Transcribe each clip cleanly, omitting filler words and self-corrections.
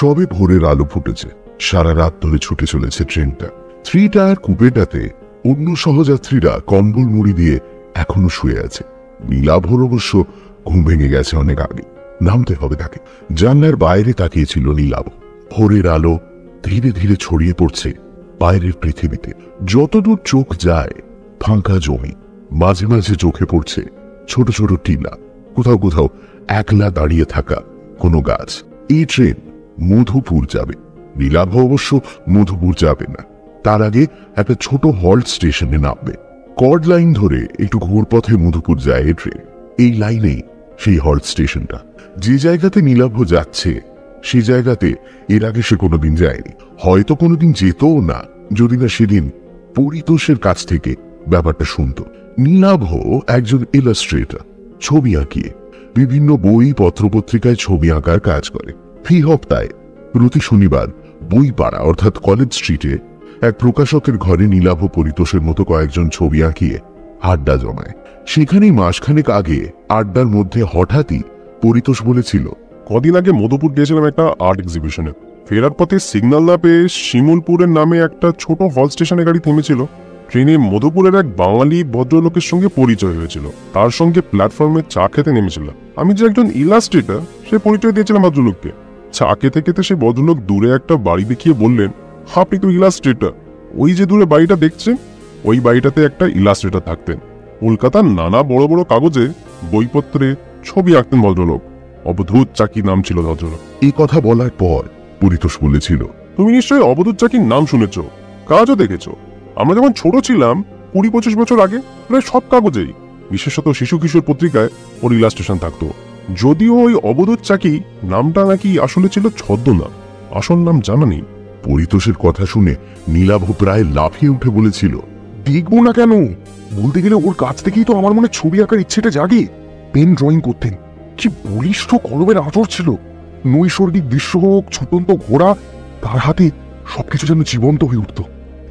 সবে ভোরের আলো ফুটেছে। সারা রাত ধরে ছুটে চলেছে ট্রেনটা। 3 টায়ার কুপেটাতে অন্য সহযাত্রীরা কম্বল মুড়ি দিয়ে এখনো শুয়ে আছে। নীলাভর অবশ্য ঘুম ভেঙে গেছে অনেক আগে। নামতে হবে তাকে। জানলার বাইরে তাকিয়েছিল নীলাভ। ভোরের আলো ধীরে ধীরে ছড়িয়ে পড়ছে বাইরের পৃথিবীতে। যতদূর চোখ যায় ফাঁকা জমি, মাঝে মাঝে চোখে পড়ছে ছোট ছোট টিলা, কোথাও কোথাও একলা দাঁড়িয়ে থাকা কোনো গাছ। এই ট্রেন মধুপুর যাবে। নীলাভ অবশ্য মধুপুর যাবে না, তার আগে একটা ছোট হল্ট স্টেশনে নামবে। কর্ড লাইন ধরে একটু ঘোরপথে মধুপুর যায় এই ট্রেন। এই লাইনেই সেই হল্ট স্টেশনটা। যে জায়গাতে নীলাভ যাচ্ছে সেই জায়গাতে এর আগে সে কোনোদিন যায়নি, হয়তো কোনোদিন যেতও না, যদি না সেদিন পরিতোষের কাছ থেকে ব্যাপারটা শুনত। নীলাভ একজন ইলাস্ট্রেটর, ছবি আঁকিয়ে বিভিন্ন বই পত্রপত্রিকায় ছবি আঁকার কাজ করে। ফি হপ্তায় প্রতি শনিবার বইপাড়া অর্থাৎ কলেজ স্ট্রিটে এক প্রকাশকের ঘরে নীলাভ পরিতোষের মতো কয়েকজন ছবি আঁকিয়ে আড্ডা জমায়। সেখানেই মাসখানেক আগে আড্ডার মধ্যে হঠাৎই পরিতোষ বলেছিল, কদিন আগে মধুপুর গিয়েছিলাম একটা আর্ট এক্সিবিশনে। ফেরার পথে সিগন্যাল না পেয়ে শিমুলপুরের নামে একটা ছোট হল স্টেশনে গাড়ি থেমেছিল। ট্রেনে মধুপুরের এক বাঙালি ভদ্রলোকের সঙ্গে পরিচয় হয়েছিল। তার সঙ্গে প্ল্যাটফর্মে চা খেতে নেমেছিলাম। আমি যে একজন ইলাস্ট্রেটর সে পরিচয় দিয়েছিলাম ভদ্রলোককে। চা খেতে খেতে সে ভদ্রলোক দূরে একটা বাড়ি দেখিয়ে বললেন, আপনি তো ইলাস্ট্রেটর। ওই যে দূরে বাড়িটা দেখছেন, ওই বাড়িটাতে একটা ইলাস্ট্রেটর থাকতেন। কলকাতার নানা বড় বড় কাগজে বইপত্রে ছবি আঁকতেন ভদ্রলোক। অবধূত চাকি নাম ছিল ভদ্রলোক। এই কথা বলার পর পরিতোষ বলেছিল, তুমি নিশ্চয়ই অবধূত চাকির নাম শুনেছ, কাজও দেখেছ। আমরা যখন ছোট ছিলাম 20-25 বছর আগে, প্রায় সব কাগজেই, বিশেষত শিশু কিশোর পত্রিকায় ওর ইলাস্ট্রেশন থাকতো। যদিও ওই অবধূত চাকি নামটা নাকি আসলে ছিল ছদ্মনাম, আসল নাম জানা নেই। পরিতোষের কথা শুনে নীলাভ প্রায় লাফিয়ে উঠে বলেছিল, দেখবো না কেন? বলতে গেলে ওর কাছ থেকেই তো আমার মনে ছবি আঁকার ইচ্ছেটা জাগে। পেন ড্রয়িং করতেন, কি বলিষ্ঠ কলমের আঁচড় ছিল। নৈসর্গিক দৃশ্য হোক, ছুটন্ত ঘোড়া, তার হাতে সবকিছু যেন জীবন্ত হয়ে উঠত।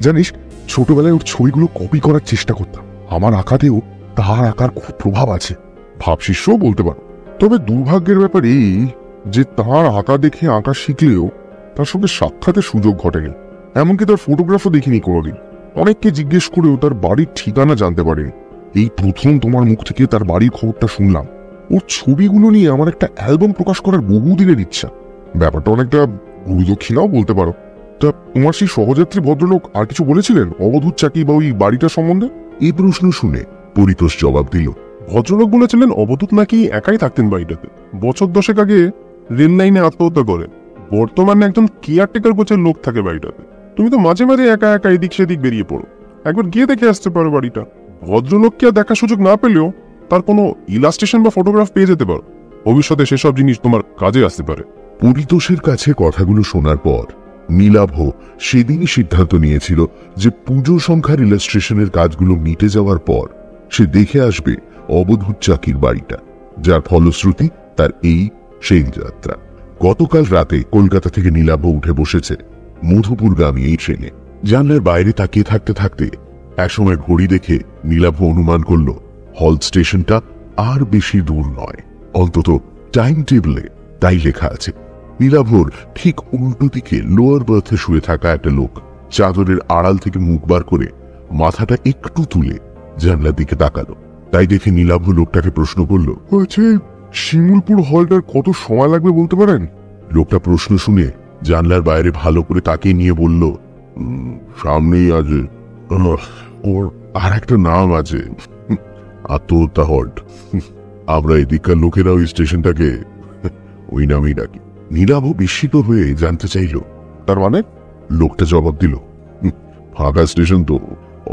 জানিস, ছোটবেলায় ওর ছবিগুলো কপি করার চেষ্টা করতাম। আমার আঁকাতেও তার আঁকার খুব প্রভাব আছে, ভাবশিষ্যও বলতে পারো। তবে দুর্ভাগ্যের ব্যাপার এই যে তার আঁকা দেখে আঁকা শিখলেও তার সঙ্গে সাক্ষাতের সুযোগ ঘটেনি। এমনকি তার ফটোগ্রাফও দেখিনি কোনোদিন। অনেককে জিজ্ঞেস করেও তার বাড়ির ঠিকানা জানতে পারেনি। এই প্রথম তোমার মুখ থেকে তার বাড়ির খবরটা শুনলাম। ওর ছবিগুলো নিয়ে আমার একটা অ্যালবাম প্রকাশ করার বহুদিনের ইচ্ছা। ব্যাপারটা অনেকটা গুরুদক্ষিণাও বলতে পারো। তা তোমার সেই সহযাত্রী ভদ্রলোক আর কিছু বলেছিলেন অবধূত চাকি বা ওই বাড়িটা সম্বন্ধে? এই প্রশ্ন শুনে পরিতোষ জবাব দিল, ভদ্রলোক বলেছিলেন অবধূত নাকি একাই থাকতেন বাড়িটাতে। বছর 10 আগে রেল লাইনে আত্মহত্যা করেন। বর্তমানে একজন কেয়ারটেকার গোছের লোক থাকে বাড়িটাতে। তুমি তো মাঝে মাঝে একা একা এদিক সেদিক বেরিয়ে পড়ো, একবার গিয়ে দেখে আসতে পারো বাড়িটা। ভদ্রলোককে আর দেখার সুযোগ না পেলেও তার কোনো ইলাস্ট্রেশন বা ফটোগ্রাফ পেয়ে যেতে পারো। ভবিষ্যতে সেসব জিনিস তোমার কাজে আসতে পারে। পরিতোষের কাছে কথাগুলো শোনার পর নীলাভ সেদিনই সিদ্ধান্ত নিয়েছিল যে পুজো সংখ্যার ইলাস্ট্রেশনের কাজগুলো মিটে যাওয়ার পর সে দেখে আসবে অবধূত চাকির বাড়িটা, যার ফলশ্রুতি তার এই সেই যাত্রা। গতকাল রাতে কলকাতা থেকে নীলাভ উঠে বসেছে মধুপুরগামী এই ট্রেনে। জানলার বাইরে তাকিয়ে থাকতে থাকতে একসময় ঘড়ি দেখে নীলাভ অনুমান করল হল স্টেশনটা আর বেশি দূর নয়, অন্তত টাইম টেবিলে তাই লেখা আছে। নীলাভর ঠিক উল্টো দিকে লোয়ার বার্থে শুয়ে থাকা একটা লোক চাদরের আড়াল থেকে মুখ বার করে মাথাটা একটু তুলে জানলার দিকে তাকালো। তাই দেখে নীলাভ লোকটাকে প্রশ্ন করল, হয়েছে শিমুলপুর হলটার কত সময় লাগবে বলতে পারেন? লোকটা প্রশ্ন শুনে জানলার বাইরে ভালো করে তাকিয়ে নিয়ে বলল, সামনেই আছে, ওর আর একটা নাম আছে, আত্মহত্যা হল্ট। আমরা এদিককার লোকেরা ওই স্টেশনটাকে ওই নামেই ডাকি। নীলাভ বিস্মিত হয়ে জানতে চাইল, তার মানে? লোকটা জবাব দিল, ফাঁকা স্টেশন তো,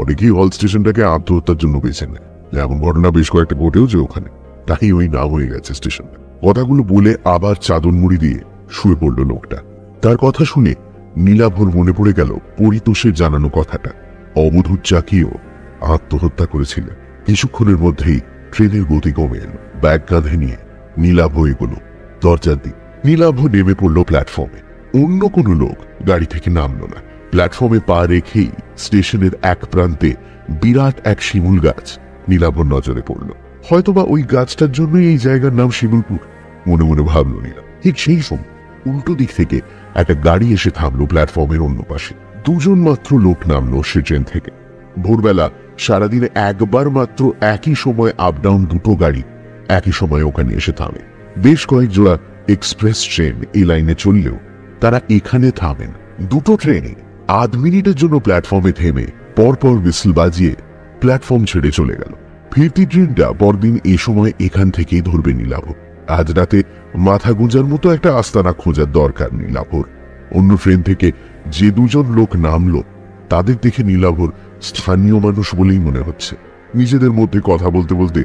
অনেকেই হল স্টেশনটাকে আত্মহত্যার জন্য বেছে নেয়। এমন ঘটনা বেশ কয়েকটা ঘটেওছে ওখানে, তাই ওই নাম হয়ে গেছে স্টেশনটা। কথাগুলো বলে আবার চাদর মুড়ি দিয়ে শুয়ে পড়ল লোকটা। তার কথা শুনে নীলাভর মনে পড়ে গেল পরিতোষের জানানো কথাটা। অবধূত চাকিও আত্মহত্যা করেছিলেন। কিছুক্ষণের মধ্যেই ট্রেনের গতি কমে এলো। ব্যাগ কাঁধে নিয়ে নীলাভ এগোল দরজার দিক। নীলাভ নেমে পড়ল প্ল্যাটফর্মে। অন্য কোনো লোক গাড়ি থেকে নামল না। প্ল্যাটফর্মে পা রেখেই স্টেশনের এক প্রান্তে বিরাট এক শিমুল গাছ নীলাভর নজরে পড়ল। হয়তোবা ওই গাছটার জন্যই এই জায়গার নাম শিমুলপুর, মনে মনে ভাবল নীলাভ। ঠিক সেই সময় উল্টো দিক থেকে একটা গাড়ি এসে থামলো প্ল্যাটফর্মের অন্য পাশে। দুজন মাত্র লোক নামলো সে ট্রেন থেকে। ভোরবেলা সারাদিনে একবার মাত্র একই সময় আপ ডাউন দুটো গাড়ি একই সময় ওখানে এসে থামে। বেশ কয়েক জোড়া এক্সপ্রেস ট্রেন এই লাইনে চললেও তারা এখানে থামেন। দুটো ট্রেনে আধ মিনিটের জন্য প্ল্যাটফর্মে থেমে পরপর হুইসল বাজিয়ে প্ল্যাটফর্ম ছেড়ে চলে গেল। ফিরতি ট্রেনটা পরদিন এ সময় এখান থেকেই ধরবে নীলাভ। আজ রাতে মাথা গুঁজার মতো একটা আস্তানা খোঁজার দরকার নীলাভর। অন্য ট্রেন থেকে যে দুজন লোক নামলো তাদের দেখে নীলাভর স্থানীয় মানুষ বলেই মনে হচ্ছে। নিজেদের মধ্যে কথা বলতে বলতে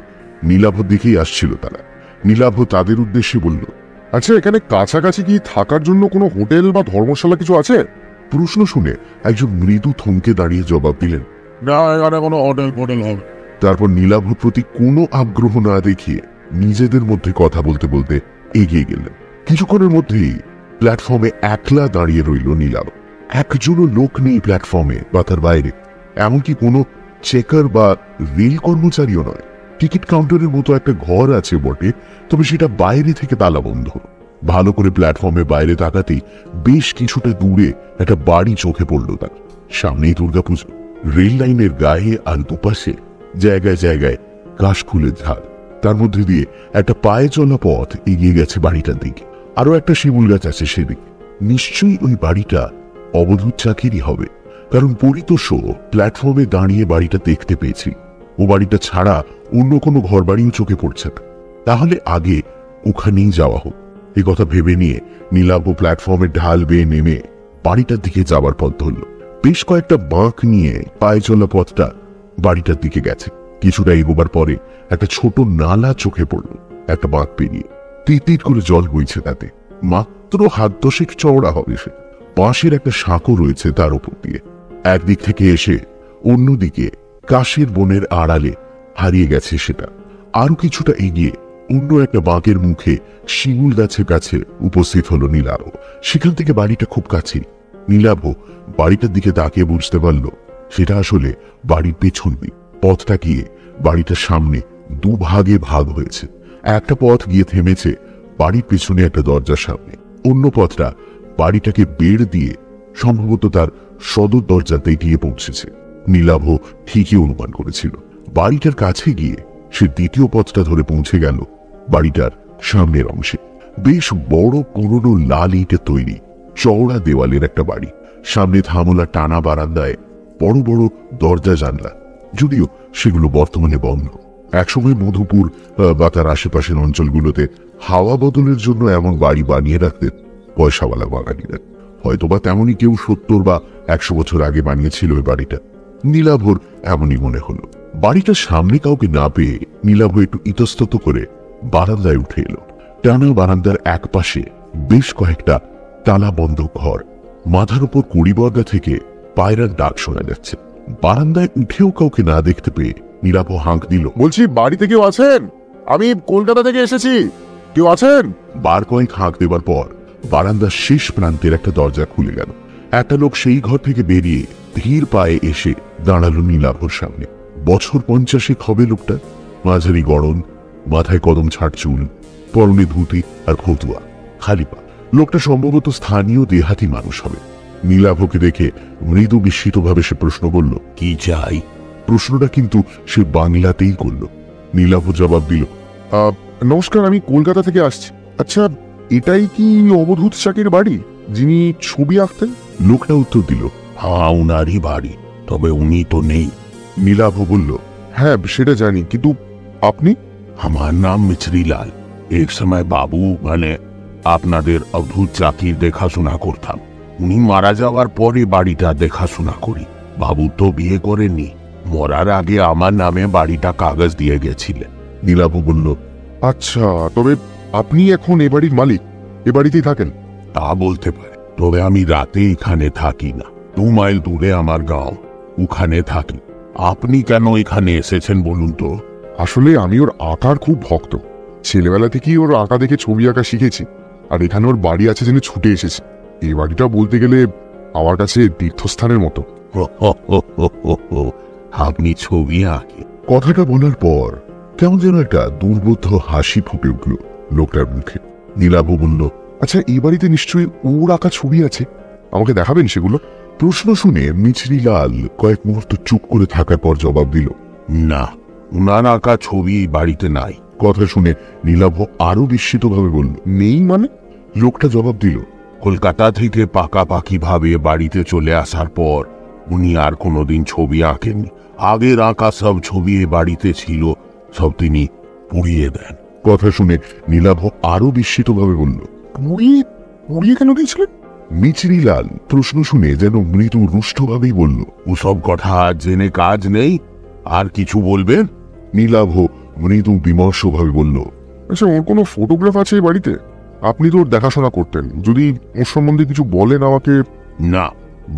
নীলাভর দিকেই আসছিল তারা। নীলাভ তাদের উদ্দেশ্যে বলল, আচ্ছা, এখানে কাছাকাছি কি থাকার জন্য কোনো হোটেল বা ধর্মশালা কিছু আছে? প্রশ্ন শুনে একজন মৃদু থমকে দাঁড়িয়ে জবাব দিলেন, না, এখানে কোনো হোটেল হবে। তারপর নীলাভর প্রতি কোনো আগ্রহ না দেখিয়ে নিজেদের মধ্যে কথা বলতে বলতে এগিয়ে গেলেন। কিছুক্ষণের মধ্যেই প্ল্যাটফর্মে একলা দাঁড়িয়ে রইল নীলাভ। একজনও লোক নেই প্ল্যাটফর্মে বা তার বাইরে, এমনকি কোনো চেকার বা রেল কর্মচারীও নয়। টিকিট কাউন্টারের মতো একটা ঘর আছে বটে, তবে সেটা বাইরে থেকে তালাবন্ধ। ভালো করে প্ল্যাটফর্মে বাইরে তাকাতেই বেশ কিছুটা দূরে একটা বাড়ি চোখে পড়ল তার। সামনেই দুর্গাপুজো। রেল লাইনের গায়ে আর দুপাশে জায়গায় জায়গায় কাশফুলের ঝাড়। তার মধ্যে দিয়ে একটা পায়ে চলা পথ এগিয়ে গেছে বাড়িটার দিকে। আরো একটা শিমুল গাছ আছে সেদিকে। নিশ্চয়ই ওই বাড়িটা অবধূত চাকিরই হবে, কারণ পরিতোষ প্ল্যাটফর্মে দাঁড়িয়ে বাড়িটা দেখতে পেয়েছি। ও বাড়িটা ছাড়া অন্য কোনো ঘর বাড়িও চোখে পড়ছে না। তাহলে আগে ওখানেই যাওয়া হোক। এ কথা ভেবে নিয়ে নীলাভ প্ল্যাটফর্মের ঢাল বেয়ে নেমে বাড়িটার দিকে যাওয়ার পথ ধরল। বেশ কয়েকটা বাঁক নিয়ে পায়ে চলা পথটা বাড়িটার দিকে গেছে। কিছুটা এগোবার পরে একটা ছোট নালা চোখে পড়ল। একটা বাঁক পেরিয়ে তিতির করে জল বইছে তাতে। মাত্র হাত দশেক চওড়া হবে সে। পাশের একটা সাঁকো রয়েছে তার উপর দিয়ে। একদিক থেকে এসে অন্যদিকে কাশের বনের আড়ালে হারিয়ে গেছে সেটা। আরো কিছুটা এগিয়ে অন্য একটা বাঁকের মুখে শিমুল গাছের কাছে উপস্থিত হলো নীলাভ। সেখান থেকে বাড়িটা খুব কাছে। নীলাভ বাড়িটার দিকে তাকিয়ে বুঝতে পারল সেটা আসলে বাড়ির পেছন দিক। পথটা গিয়ে বাড়িটার সামনে দুভাগে ভাগ হয়েছে। একটা পথ গিয়ে থেমেছে বাড়ির পেছনে একটা দরজার সামনে। অন্য পথটা বাড়িটাকে বেড় দিয়ে সম্ভবত তার সদর দরজাতেই গিয়ে পৌঁছেছে। নীলাভ ঠিকই অনুমান করেছিল। বাড়িটার কাছে গিয়ে সে দ্বিতীয় পথটা ধরে পৌঁছে গেল বাড়িটার সামনের অংশে। বেশ বড় পুরনো লাল ইটে তৈরি চওড়া দেওয়ালের একটা বাড়ি। সামনে থামলা টানা বারান্দায় বড় বড় দরজা জানলা, যদিও সেগুলো বর্তমানে বন্ধ। একসময় মধুপুর বা তার আশেপাশের অঞ্চলগুলোতে হাওয়া বদলের জন্য এমন বাড়ি বানিয়ে রাখতেন পয়সাওয়ালা বাঙালিরা। হয়তোবা তেমনই কেউ 70 বা 100 বছর আগে বানিয়েছিল ওই বাড়িটা। নীলাভর এমনই মনে হলো। বাড়িটার সামনে কাউকে না পেয়ে নীলাভ একটু ইতস্তত করে বারান্দায় উঠে এলো। টানা বারান্দার এক পাশে বেশ কয়েকটা তালা বন্ধ ঘর। মাথার উপর কুড়িবর্গা থেকে পায়রার ডাক শোনা যাচ্ছে। বারান্দায় উঠেও কাউকে না দেখতে পেয়ে নীলাভ হাঁক দিল, বলছি, বাড়িতে কেউ আছেন? আমি কলকাতা থেকে এসেছি, কেউ আছেন? বার কয়েক হাঁক দেবার পর বারান্দার শেষ প্রান্তের একটা দরজা খুলে গেল। একটা লোক সেই ঘর থেকে বেরিয়ে ধীর পায়ে এসে দাঁড়ালো নীলাভর সামনে। বছর 50 হবে লোকটা। মাঝারি গড়ন, মাথায় কদম ছাড় চুল, পরনে ধুতি আর খতুয়া, খালি পা। লোকটা সম্ভবত স্থানীয় দেহাতি মানুষ হবে। নীলাভকে দেখে মৃদু বিস্মিতভাবে সে প্রশ্ন করল, কি চাই? প্রশ্নটা কিন্তু সে বাংলাতেই করল। নীলাভ জবাব দিল, নমস্কার, আমি কলকাতা থেকে আসছি। আচ্ছা, এটাই কি অবধূত চাকির বাড়ি, যিনি ছবি আঁকতেন? লোকটা উত্তর দিল, হ্যাঁ, উনারই বাড়ি, তবে উনি তো নেই। নীলাভ বলল, হ্যাঁ, সেটা জানি, কিন্তু আপনি? আমার নাম মিছরিলাল। এক সময় বাবু মানে আপনাদের অবধূত চাকির দেখাশোনা করতাম। উনি মারা যাওয়ার পরে বাড়িটা দেখাশোনা করি। বাবু তো বিয়ে করেননি, মরার আগে আমার নামে বাড়িটা কাগজ দিয়ে গেছিলেন। নীলাভ বলল, আচ্ছা, তবে আপনি এখন এ বাড়ির মালিক? এ বাড়িতেই থাকেন? তা বলতে পারে, তবে আমি রাতে এখানে থাকি না। 2 মাইল দূরে আমার গাঁও, ওখানে থাকি। আপনি কেন এখানে এসেছেন বলুন তো? আসলে আমি ওর আঁকার খুব ভক্ত। ছেলেবেলা থেকেই ওর আঁকা দেখে ছবি আঁকা শিখেছি, আর এখানে ওর বাড়ি আছে জেনে ছুটে এসেছি। এই বাড়িটা বলতে গেলে আমার কাছে তীর্থস্থানের মতো। আপনি ছবি আঁকেন? কথাটা বলার পর কেমন যেন একটা দুর্বোধ্য হাসি ফুটে উঠল লোকটার মুখে। নীলাভ বলল, আচ্ছা, এই বাড়িতে নিশ্চয়ই ওর আঁকা ছবি আছে, আমাকে দেখাবেন সেগুলো? প্রশ্ন শুনে মিছরিলাল কয়েক মুহূর্ত চুপ করে থাকার পর জবাব দিল, না, উনার আঁকা ছবি বাড়িতে নাই। কথা শুনে নীলাভ আরো বিস্মিতভাবে বলল, নেই মানে? লোকটা জবাব দিল, কলকাতা থেকে পাকাপাকি ভাবে বাড়িতে চলে আসার পর উনি আর কোনোদিন ছবি আঁকেননি। আগের আঁকা সব ছবি এ বাড়িতে ছিল, সব তিনি পুড়িয়ে দেন। কথা শুনে নীলাভ আরো বিস্মিতভাবে বলল, পুড়িয়ে কেন দিয়েছিলেন? মিছরিলাল প্রশ্ন শুনে যেন মৃদু রুষ্টভাবেই বলল, ওসব কথা জেনে কাজ নেই, আর কিছু বলবেন? নীলাভ মৃদু বিমর্ষভাবে বলল, আচ্ছা, ওর কোনো ফটোগ্রাফ আছে এই বাড়িতে? আপনি তো ওর দেখাশোনা করতেন, যদি ওর সম্বন্ধে কিছু বলেন আমাকে। না,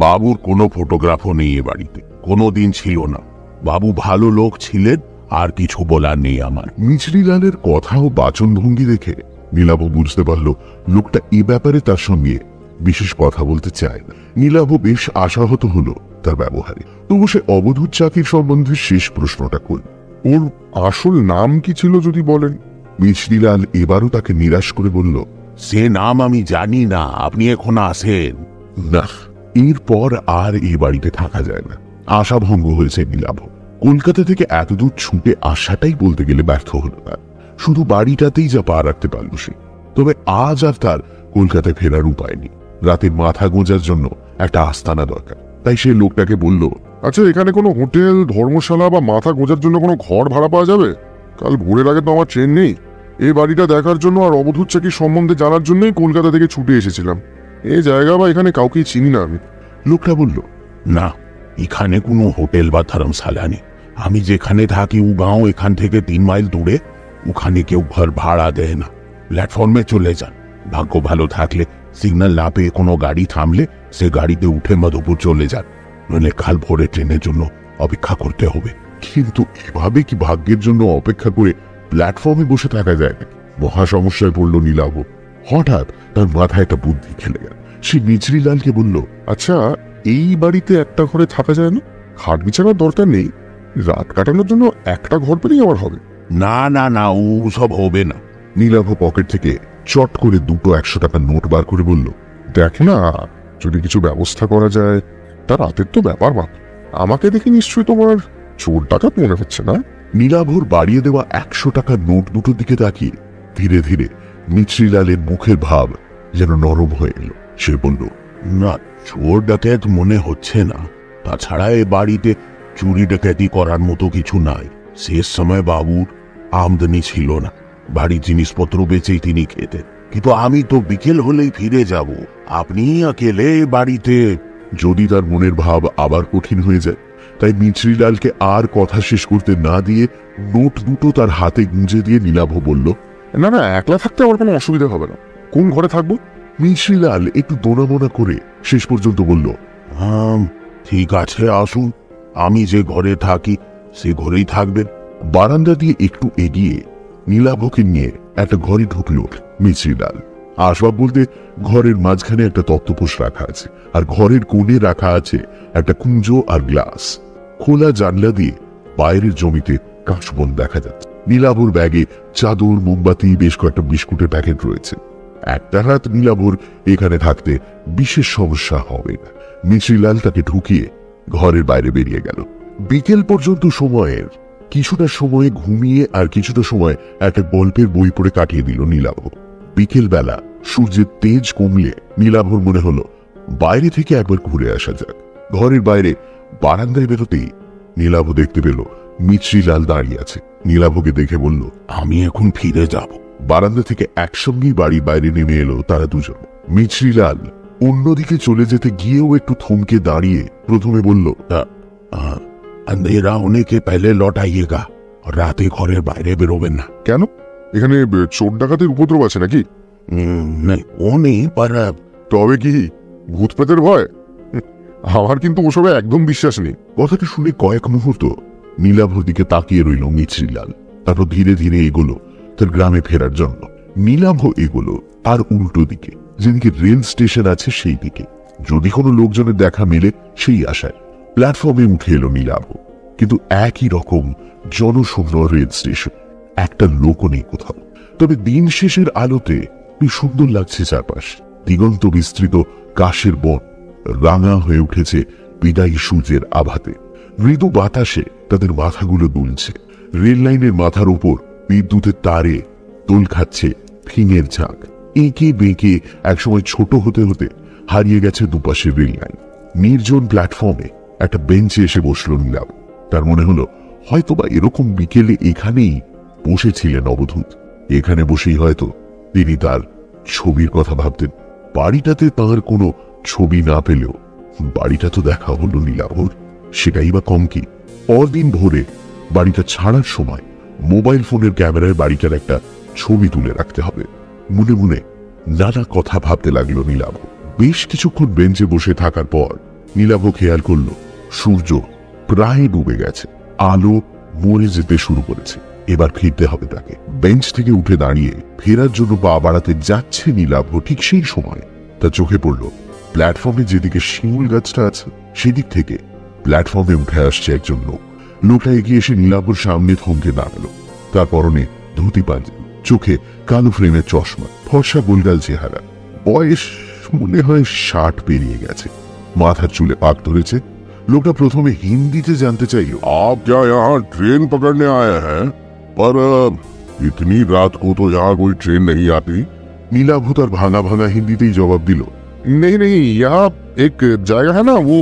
বাবুর কোনো ফটোগ্রাফও নেই এ বাড়িতে, কোনোদিন ছিল না। বাবু ভালো লোক ছিলেন, আর কিছু বলার নেই আমার। মিছরিলালের কথা ও বাচনভঙ্গি দেখে নীলাভ বুঝতে পারল লোকটা এ ব্যাপারে তার সঙ্গে বিশেষ কথা বলতে চায় না। নীলাভ বেশ আশাহত হলো তার ব্যবহারে। তবু সে অবধূত চাকির সম্বন্ধে শেষ প্রশ্নটা করল, ওর আসল নাম কি ছিল যদি বলেন? মিছরিলাল এবারও তাকে নিরাশ করে বলল, সে নাম আমি জানি না, আপনি এখন আসেন। না, এরপর আর এ বাড়িতে থাকা যায় না। আশা ভঙ্গ হয়েছে নীলাভ। কলকাতা থেকে এতদূর ছুটে আসাটাই বলতে গেলে ব্যর্থ হলো না, শুধু বাড়িটাতেই যা পা রাখতে পারল সে। তবে আজ আর তার কলকাতায় ফেরার উপায় নেই। রাতের মাথা গোঁজার জন্য একটা আস্তানা দরকার। তাই সে লোকটাকে বলল, আচ্ছা, এখানে কোনো হোটেল, ধর্মশালা বা মাথা গোঁজার জন্য কোনো ঘর ভাড়া পাওয়া যাবে? কাল ভোরের আগে তো আমার ট্রেন নেই। এই বাড়িটা দেখার জন্য আর অবধূত চাকির সম্বন্ধে জানার জন্যই কলকাতা থেকে ছুটে এসেছিলাম। এই জায়গা বা এখানে কাউকেই চিনি না আমি। লোকটা বলল, না, এখানে কোনো হোটেল বা ধর্মশালা নেই। আমি যেখানে থাকি ও গাঁও এখান থেকে 3 মাইল দূরে, ওখানে কেউ ঘর ভাড়া দেয় না। প্ল্যাটফর্মে চলে যান, ভাগ্য ভালো থাকলে সিগন্যাল না পেয়ে কোনো গাড়ি থামলে সে গাড়িতে উঠে মধুপুর চলে যান, নইলে কাল ভোরে ট্রেনের জন্য অপেক্ষা করতে হবে। কিন্তু এভাবে কি ভাগ্যের জন্য অপেক্ষা করে প্ল্যাটফর্মে বসে থাকা যায় নাকি? মহা সমস্যায় পড়ল নীলাভ। হঠাৎ তার মাথায় একটা বুদ্ধি খেলে গেল। সে মিছরিলালকে বলল, আচ্ছা, এই বাড়িতে একটা ঘরে থাকা যায় না? খাট বিছানার দরকার নেই, রাত কাটানোর জন্য একটা ঘর পেলেই আমার হবে। না না না, ও সব হবে না। নীলাভ পকেট থেকে চট করে 2 100 টাকার নোট বার করে বলল, দেখ না, যদি কিছু ব্যবস্থা করা যায়। তার রাতের তো ব্যাপার বাপ, আমাকে দেখে নিশ্চয়ই তোমার চোর ডাকাত মনে হচ্ছে না? নীলাভর বাড়িয়ে দেওয়া 100 টাকার নোট দুটোর দিকে তাকিয়ে ধীরে ধীরে মিছরিলালের মুখের ভাব যেন নরম হয়ে এলো। সে বলল, না, চোর ডাকাত মনে হচ্ছে না। তাছাড়া এ বাড়িতে চুরি ডাকাতি করার মতো কিছু নাই। শেষ সময় বাবুর আমদানি ছিল না, বাড়ির জিনিসপত্র বেচেই তিনি খেতেন। কিন্তু আমি তো বিকেল হলেই ফিরে যাব, আপনি একেলে বাড়িতে। যদি তার মনের ভাব আবার কঠিন হয়ে যায়, তাই মিছরিলালকে আর কথা শেষ করতে না দিয়ে নোট দুটো তার হাতে গুঁজে দিয়ে নীলাভ বলল, না না, একলা থাকতে আমার কোনো অসুবিধা হবে না। কোন ঘরে থাকবো? মিছরিলাল একটু দোনামোনা করে শেষ পর্যন্ত বলল, ঠিক আছে, আসুন। আমি যে ঘরে থাকি সে ঘরেই থাকবেন। বারান্দা দিয়ে একটু এগিয়ে নীলাভকে নিয়ে একটা ঘরে ঢুকল মিছরিলাল। আসবাব বলতে ঘরের মাঝখানে একটা তক্তপোষ রাখা আছে, আর ঘরের কোণে রাখা আছে একটা কুঞ্জো আর গ্লাস। খোলা জানলা দিয়ে বাইরের জমিতে কাশবন দেখা যাচ্ছে। নীলাভর ব্যাগে চাদর, মোমবাতি, বেশ কয়েকটা বিস্কুটের প্যাকেট রয়েছে। একটা রাত নীলাভর এখানে থাকতে বিশেষ সমস্যা হবে না। মিছরিলাল তাকে ঢুকিয়ে ঘরের বাইরে বেরিয়ে গেল। বিকেল পর্যন্ত সময়ের কিছুটা সময় ঘুমিয়ে আর কিছুটা সময় একটা গল্পের বই পড়ে কাটিয়ে দিল নীলাভ। বিকেল বেলা সূর্যের তেজ কমলে নীলাভর মনে হলো বাইরে থেকে একবার ঘুরে আসা যাক। ঘরের বাইরে বারান্দায় বেরোতেই নীলাভ দেখতে পেল মিছরিলাল দাঁড়িয়ে আছে। নীলাভকে দেখে বলল, আমি এখন ফিরে যাব। বারান্দা থেকে একসঙ্গেই বাড়ির বাইরে নেমে এলো তারা দুজন। মিছরিলাল অন্যদিকে চলে যেতে গিয়েও একটু থমকে দাঁড়িয়ে প্রথমে বলল, अंधेरा होने के पहले लौट आइएगा, রাতে ঘরের বাইরে বেরোবেন না। কেন? এখানে চোর ডাকাতের উপদ্রব আছে নাকি? नहीं, वो नहीं, पर তবে কি ভূত প্রেতের ভয়? আমার কিন্তু ওসবে একদম বিশ্বাস নেই। কথাটা শুনে কয়েক মুহূর্ত নীলাভর দিকে তাকিয়ে রইল মিছরিলাল। তারপর ধীরে ধীরে এগোলো তার গ্রামে ফেরার জন্য। নীলাভ এগোলো তার উল্টো দিকে, যেদিকে রেল স্টেশন আছে সেই দিকে। যদি কোনো লোকজনের দেখা মেলে সেই আশায় প্ল্যাটফর্মে উঠে এলো নীলাভ। কিন্তু একই রকম জনশূন্য রেল স্টেশন, একটা লোকও নেই কোথাও। তবে দিন শেষের আলোতে কি সুন্দর লাগছে চারপাশ। দিগন্ত বিস্তৃত কাশের বন রাঙা হয়ে উঠেছে বিদায়ী সূর্যের আভাতে। মৃদু বাতাসে তাদের মাথাগুলো দুলছে। রেল লাইনের মাথার উপর বিদ্যুতের তারে দোল খাচ্ছে ফিঙের ঝাঁক। এঁকে বেঁকে একসময় ছোট হতে হতে হারিয়ে গেছে দুপাশের রেল লাইন। নির্জন প্ল্যাটফর্মে একটা বেঞ্চে এসে বসল নীলাভ। তার মনে হলো হয়তোবা এরকম বিকেলে এখানেই বসেছিলেন অবধূত। এখানে বসেই হয়তো তিনি তার ছবির কথা ভাবতেন। বাড়িটাতে তার কোনো ছবি না পেলেও বাড়িটা তো দেখা হলো নীলাভর, সেটাই বা কম কি। পরদিন ভোরে বাড়িটা ছাড়ার সময় মোবাইল ফোনের ক্যামেরায় বাড়িটার একটা ছবি তুলে রাখতে হবে। মনে মনে নানা কথা ভাবতে লাগলো নীলাভ। বেশ কিছুক্ষণ বেঞ্চে বসে থাকার পর নীলাভ খেয়াল করল সূর্য প্রায় ডুবে গেছে, আলো মরে যেতে শুরু করেছে। এবার ফিরতে হবে তাকে। বেঞ্চ থেকে উঠে দাঁড়িয়ে ফেরার জন্য পা বাড়াতে যাচ্ছে নীলাভ, ঠিক সেই সময় তার চোখে পড়ল প্ল্যাটফর্মে যেদিকে শিমুল গাছটা আছে সেদিক থেকে প্ল্যাটফর্মে উঠে আসছে একজন লোক। লোকটা এগিয়ে এসে নীলাভর সামনে থমকে দাঁড়ালো। তার পরনে ধুতি পাঞ্জাবি, চোখে কালো ফ্রেমের চশমা, ফর্সা গোলগাল চেহারা। বয়স মনে হয় 60 পেরিয়ে গেছে। মাথার চুলে পাক ধরেছে। লোকটা প্রথমে হিন্দিতে জানতে চাইল, आप क्या यहाँ ट्रेन पकड़ने आए हैं? पर इतनी रात को तो यहाँ कोई ट्रेन नहीं आती। নীলাভ তার ভাঙা ভাঙা হিন্দিতেই জবাব দিল, नहीं नहीं, यहाँ एक जगह है ना, वो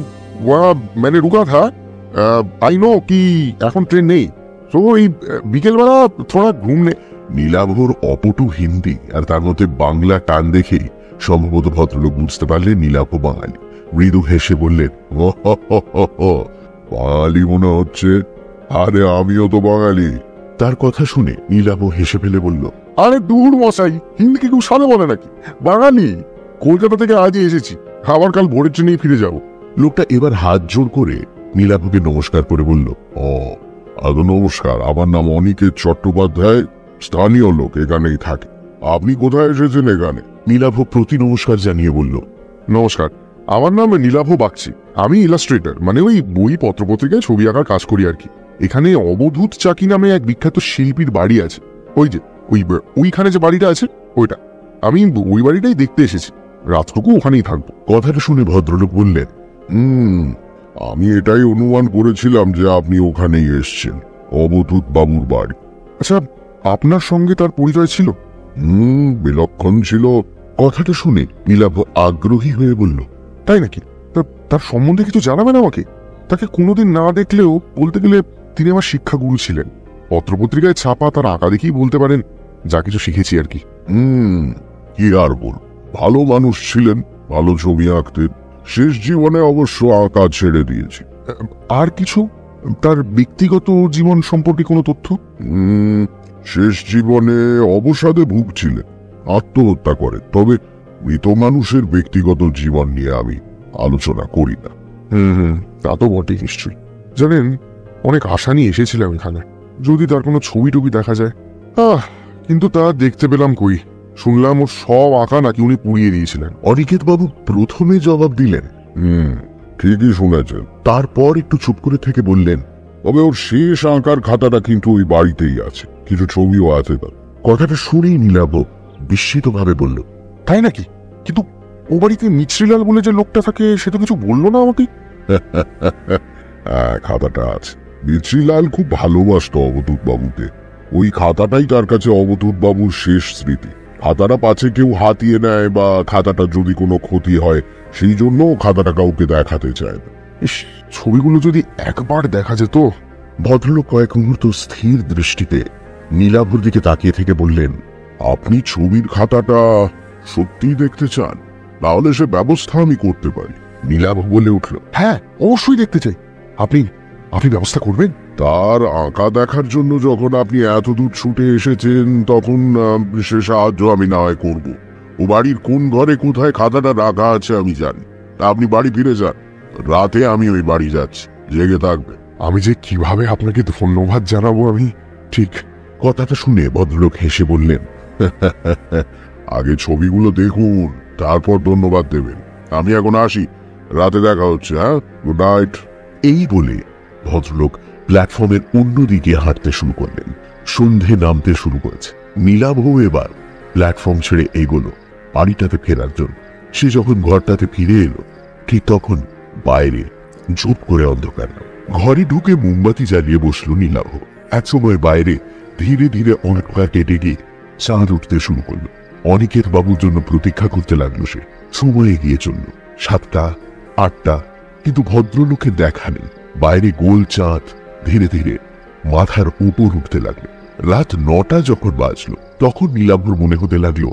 वहाँ मैंने रुका था। आई नो कि এখন ট্রেন নেই, তো এই বিকেলবেলা থোড়া ঘুমনে। নীলাভর অপটু হিন্দি আর তার মধ্যে বাংলা টান দেখেই সম্ভবত ভদ্রলোক বুঝতে পারলেন নীলাভ বাঙালি। মৃদু হেসে বললেন, ও হো হো হো হো, বাঙালি মনে হচ্ছে। আরে আমিও তো বাঙালি। তার কথা শুনে নীলাভ হেসে ফেলে বলল, আরে দূর মশাই, হিন্দি কি কেউ সালে বলে নাকি? বাঙালি, কলকাতা থেকে আজই এসেছি, আবার কাল ভোরের ট্রেনেই ফিরে যাব। লোকটা এবার হাত জোড় করে নীলাভকে নমস্কার করে বলল, ও আগে নমস্কার, আমার নাম অনিকেত চট্টোপাধ্যায়, স্থানীয় লোক, এখানেই থাকে। আপনি কোথায় এসেছেন এখানে? নীলাভ প্রতি নমস্কার জানিয়ে বলল, নমস্কার, আমার নাম নীলাভ বাগচি। আমি ইলাস্ট্রেটর, মানে ওই বই পত্রপত্রিকায় ছবি আঁকার কাজ করি আর কি। এখানে অবধূত চাকি নামে এক বিখ্যাত শিল্পীর বাড়ি আছে। ওই যে ওইখানে যে বাড়িটা আছে ওইটা, আমি ওই বাড়িটাই দেখতে এসেছি। রাতটুকু ওখানেই থাকবো। কথাটা শুনে ভদ্রলোক বললেন, আমি এটাই অনুমান করেছিলাম যে আপনি ওখানেই এসছেন, অবধূত বাবুর বাড়ি। আচ্ছা, আপনার সঙ্গে তার পরিচয় ছিল? বিলক্ষণ ছিল। কথাটা শুনে নীলাভ আগ্রহী হয়ে বলল, তাই নাকি? তার সম্বন্ধে কিছু জানাবেন আমাকে? তাকে কোনোদিন না দেখলেও বলতে গেলে তিনি আমার শিক্ষাগুরু ছিলেন। পত্রপত্রিকায় ছাপা তার আঁকা দেখেই বলতে পারেন যা কিছু শিখেছি আর কি। কি আর বল, ভালো মানুষ ছিলেন, ভালো ছবি আঁকতেন। শেষ জীবনে অবশ্য আঁকা ছেড়ে দিয়েছি। আর কিছু তার ব্যক্তিগত জীবন সম্পর্কে কোনো তথ্য? শেষ জীবনে অবসাদে ভুগছিলেন, আত্মহত্যা করেন। তবে মৃত মানুষের ব্যক্তিগত জীবন নিয়ে আমি আলোচনা করি না। তা তো বটেই নিশ্চয়ই। জানেন, অনেক আশা নিয়ে এসেছিলাম এখানে, যদি তার কোনো ছবি টবি দেখা যায়। কিন্তু তা দেখতে পেলাম কই। শুনলাম ওর সব আঁকা নাকি উনি পুড়িয়ে দিয়েছিলেন। অনিকেত বাবু প্রথমে জবাব দিলেন, ঠিকই শুনেছেন। তারপর একটু চুপ করে থেকে বললেন, তবে ওর শেষ আঁকার খাতাটা কিন্তু ওই বাড়িতেই আছে, কিছু ছবিও আছে তার। কথাটা শুনেই নীলাভ বিস্মিত ভাবে বলল, তাই নাকি? কিন্তু ও বাড়িতে মিছরিলাল বলে যে লোকটা থাকে সে তো কিছু বললো না আমাকে। খাতাটা আছে। মিছরিলাল খুব ভালোবাসত অবধূত বাবুকে। ওই খাতাটাই তার কাছে অবধূত বাবুর শেষ স্মৃতি। খাতাটা পাছে কেউ হাতিয়ে নেয় বা খাতাটা যদি কোনো ক্ষতি হয়, সেই জন্য খাতাটা কাউকে দেখাতে চায় না। ছবিগুলো যদি একবার দেখা যেত। ভদ্রলোক কয়েক মুহূর্ত স্থির দৃষ্টিতে নীলাভর দিকে তাকিয়ে থেকে বললেন, আপনি ছবির খাতাটা সত্যি দেখতে চান? তাহলে সে ব্যবস্থা আমি করতে পারি। নীলাভ বলে উঠল, হ্যাঁ, অবশ্যই দেখতে চাই। আপনি ব্যবস্থা করবেন? তার আঁকা দেখার জন্য যখন আপনি এত দূর ছুটে এসেছেন, তখন সে সাহায্য আমি না হয় করব। ও বাড়ির কোন ঘরে কোথায় খাতাটা রাখা আছে আমি জানি। তা আপনি বাড়ি ফিরে যান, রাতে আমি ওই বাড়ি যাচ্ছি, জেগে থাকবে। আমি যে কিভাবে আপনাকে ধন্যবাদ জানাবো আমি ঠিক। কথাটা শুনে ভদ্রলোক হেসে বললেন, আগে ছবিগুলো দেখুন, তারপর ধন্যবাদ দেবেন। আমি এখন আসি, রাতে দেখা হচ্ছে। হ্যাঁ, গুড নাইট। এই বলে ভদ্রলোক প্ল্যাটফর্মের অন্যদিকে হাঁটতে শুরু করলেন। সন্ধে নামতে শুরু করেছে। নীলাভ এবার প্ল্যাটফর্ম ছেড়ে এগোলো বাড়িটাতে ফেরার জন্য। সে যখন ঘরটাতে ফিরে এলো ঠিক তখন বাইরে ঝুপ করে অন্ধকার। ঘরে ঢুকে মোমবাতি জ্বালিয়ে বসলো নীলাভ। এক সময় বাইরে ধীরে ধীরে অন্ধকার কেটে গিয়ে চাঁদ উঠতে শুরু করলো। অনিকেত বাবুর জন্য প্রতীক্ষা করতে লাগলো সে। সময় এগিয়ে চলল 7টা 8টা, কিন্তু ভদ্রলোকের দেখা নেই। বাইরে গোল চাঁদ ধীরে ধীরে মাথার উপর উঠতে লাগলো। রাত 9টা যখন বাজলো তখন নীলাভর মনে হতে লাগলো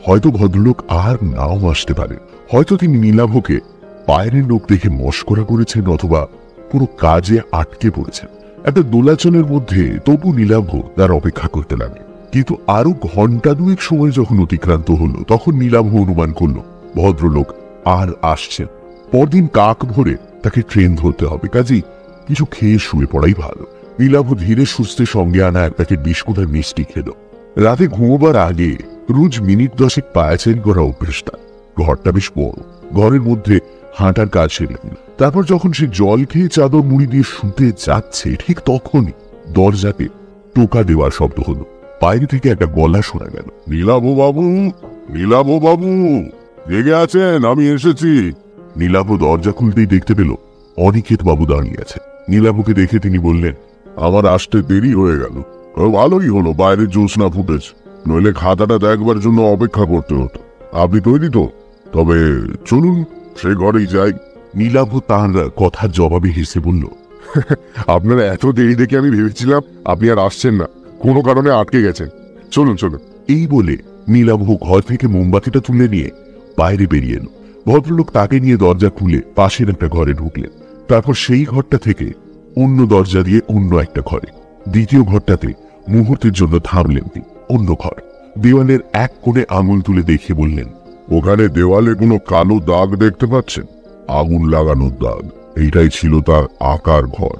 হয়তো ভদ্রলোক আর নাও আসতে পারে। হয়তো তিনি নীলাভকে বাইরের লোক দেখে মস্করা করেছেন অথবা পুরো কাজে আটকে পড়েছেন। একটা দোলাচলের মধ্যে তবু নীলাভ তার অপেক্ষা করতে লাগে। কিন্তু আরো ঘন্টা 2 সময় যখন অতিক্রান্ত হলো তখন নীলাভ অনুমান করলো ভদ্রলোক আর আসছেন। পরদিন কাক ভরে তাকে ট্রেন ধরতে হবে, কাজেই কিছু খেয়ে শুয়ে পড়াই ভালো। নীলাভ ধীরে সুস্থে সঙ্গে আনা এক প্যাকেট বিস্কুট আর মিষ্টি খেল। রাতে ঘুমোবার আগে রোজ মিনিট 10 পায়চারি করা অভ্যেস তার। ঘরটা বেশ বড়, ঘরের মধ্যে হাঁটার কাজ সেরে নিল। তারপর যখন সে জল খেয়ে চাদর মুড়ি দিয়ে শুতে যাচ্ছে ঠিক তখনই দরজাতে টোকা দেওয়ার শব্দ হলো। বাইরে থেকে একটা গলা শোনা গেল, নীলাভ বাবু, নীলাভ বাবু, জেগে আছেন? আমি এসেছি। নীলাভ দরজা খুলতেই দেখতে পেল অনিকেত বাবু দাঁড়িয়ে আছে। নীলাভকে দেখে তিনি বললেন, আমার আসতে দেরি হয়ে গেল। ভালোই হলো বাইরে জ্যোৎস্না ফুটেছে, নইলে খাতাটা দেখবার জন্য অপেক্ষা করতে হতো। আপনি তৈরি তো? তবে চলুন সে ঘরেই যাই। নীলাভ তাঁর কথার জবাবে হেসে বলল, আপনারা এত দেরি দেখে আমি ভেবেছিলাম আপনি আর আসছেন না, কোনো কারণে আটকে গেছেন। চলুন চলুন। এই বলে নীলাভ ঘর থেকে মোমবাতিটা তুলে নিয়ে বাইরে বেরিয়ে এলো। ভদ্রলোক তাকে নিয়ে দরজা খুলে পাশের একটা ঘরে ঢুকলেন। তারপর সেই ঘরটা থেকে অন্য দরজা দিয়ে অন্য একটা ঘরে, দ্বিতীয় ঘরটাতে মুহূর্তের জন্য থামলেন তিনি। অন্য ঘর, দেওয়ালের এক কোণে আঙুল তুলে দেখে বললেন, ওখানে দেওয়ালে কোনো কালো দাগ দেখতে পাচ্ছেন? আগুন লাগানোর দাগ। এইটাই ছিল তার আঁকার ঘর।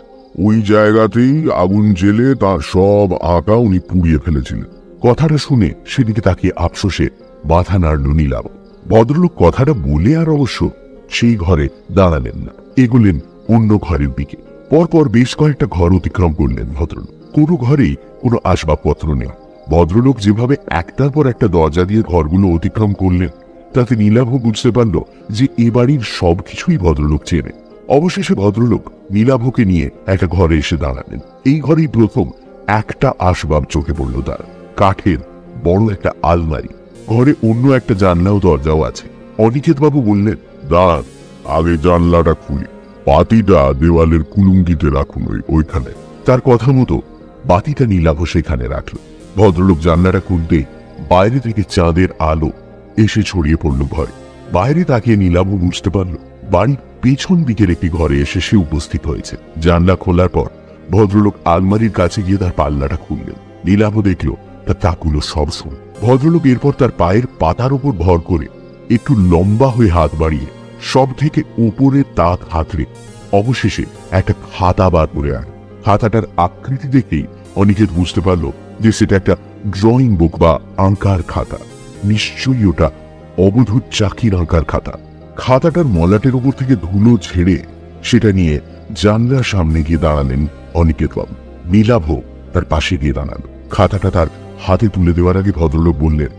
ওই জায়গাতেই আগুন জেলে তার সব আঁকা উনি পুড়িয়ে ফেলেছিলেন। কথাটা শুনে সেদিকে তাকিয়ে আফসোসে মাথা নাড়ল নীলাভ। ভদ্রলোক কথাটা বলে আর অবশ্য সেই ঘরে দাঁড়ালেন না, এগোলেন অন্য ঘরের দিকে। পরপর বেশ কয়েকটা ঘর অতিক্রম করলেন ভদ্রলোক। কোনো ঘরেই কোনো আসবাবপত্র নেই। ভদ্রলোক যেভাবে একটার পর একটা দরজা দিয়ে ঘরগুলো অতিক্রম করলেন তাতে নীলাভ বুঝতে পারল যে এ বাড়ির সবকিছুই ভদ্রলোক চেনে। অবশেষে ভদ্রলোক নীলাভকে নিয়ে একটা ঘরে এসে দাঁড়ালেন। এই ঘরেই প্রথম একটা আসবাব চোখে পড়ল তার, কাঠের বড় একটা আলমারি। ঘরে অন্য একটা জানলা ও দরজাও আছে। অনিকেত বাবু বললেন, দাঁড়ান, আগে জানলাটা খুলি। পাতিটা দেওয়ালের কুলুঙ্গিতে রাখুন ওইখানে। তার কথা মতো বাতিটা নীলাভ সেখানে রাখল। ভদ্রলোক জানলাটা খুলতে বাইরে থেকে চাঁদের আলো এসে ছড়িয়ে পড়ল ঘরে। বাইরে তাকিয়ে নীলাভ বুঝতে পারল বাড়ির পেছন দিকের একটি ঘরে এসে সে উপস্থিত হয়েছে। জানলা খোলার পর ভদ্রলোক আলমারির কাছে গিয়ে তার পাল্লাটা খুললেন। নীলাভ দেখল তার তাকগুলো সব শূন্য। ভদ্রলোক এরপর তার পায়ের পাতার উপর ভর করে একটু লম্বা হয়ে হাত বাড়িয়ে সব থেকে উপরে তাক হাতড়ে অবশেষে একটা খাতা বার করে আন। খাতাটার আকৃতি দেখেই অনিকেত বুঝতে পারল যে সেটা একটা ড্রয়িং বুক বা আঁকার খাতা। নিশ্চয়ই ওটা অবধূত চাকির আঁকার খাতা। খাতাটার মলাটের উপর থেকে ধুলো ঝেড়ে সেটা নিয়ে জানলার সামনে গিয়ে দাঁড়ালেন অনিকেত বাবু। নীলাভ তার পাশে গিয়ে দাঁড়ালো। খাতাটা তার হাতে তুলে দেওয়ার আগে ভদ্রলোক বললেন,